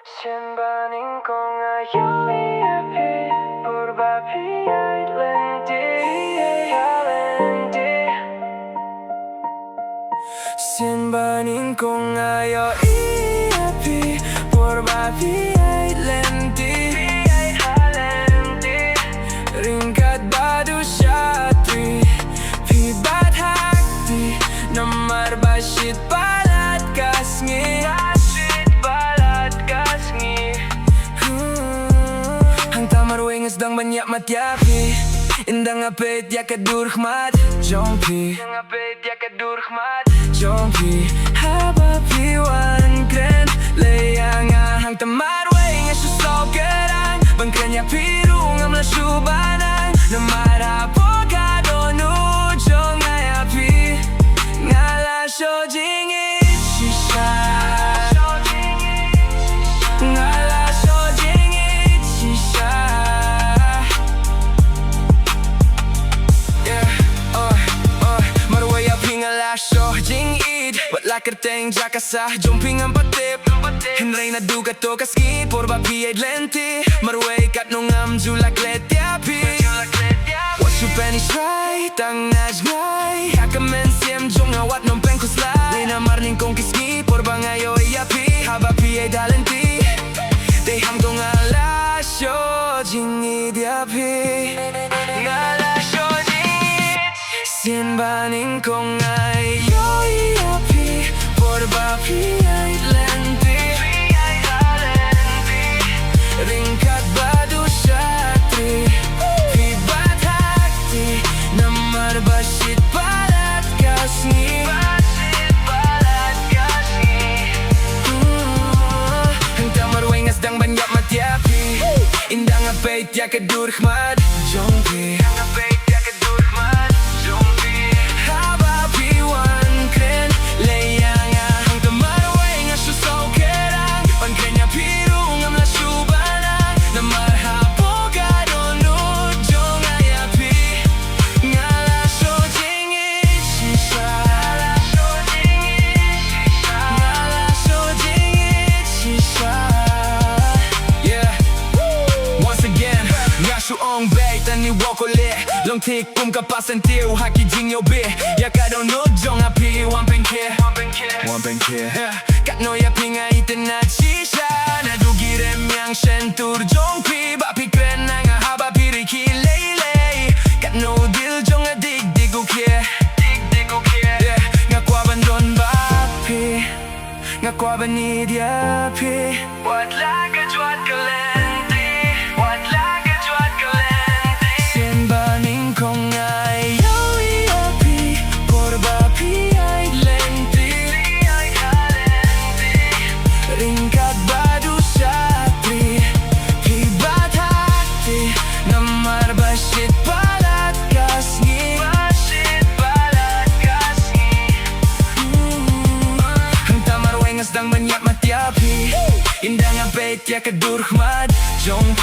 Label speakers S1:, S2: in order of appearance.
S1: Sien Ba Nyngkong purba peit lynti Sien Ba Nyngkong ieid purba peit lynti Ryngkat badu shatri pibat hakti Namar palat sngi Marwei sdang banyak matiapi Indang peit khmat Jong Jong haba kren hang Marwei shoh kyrang kren Ngam shoh Namar Jong ngala shoh jing shoh jing ieid kerteng jakasa jumping ang patip Henry na duga to kaski purba peit lynti Marwei kat no Ngam letiapi What you penny try tang najngai hakamen siem Jong awat nom pengkuslai Namar Nyngkong kiski purba ieid haba peit lynti They ham to ngala shoh jing diapi ngala shoh jing Sien Ba Nyngkong purba peit lynti Ryngkat badu shatri pibat hakti Namar palat sngi Hang Marwei sdang banyak matiapi Indang peit khmat Jong ni wokole long tik kum ka pasentiu haki jing yo be ya ka don no Jong one pen care kat no ya pinga itena shisha na dugirem yang shentur Jong ba kren haba piriki lele kat no dil Jong dig ngakwa bandon ba ngakwa bani dia what like a jwat kalenti what like a jwat kalenti Sien Ba Nyngkong purba peit lynti Ryngkat badu shatri pibat hakti Namar palat sngi hang Marwei sdang banyak matiapi Indang peit khmat Jong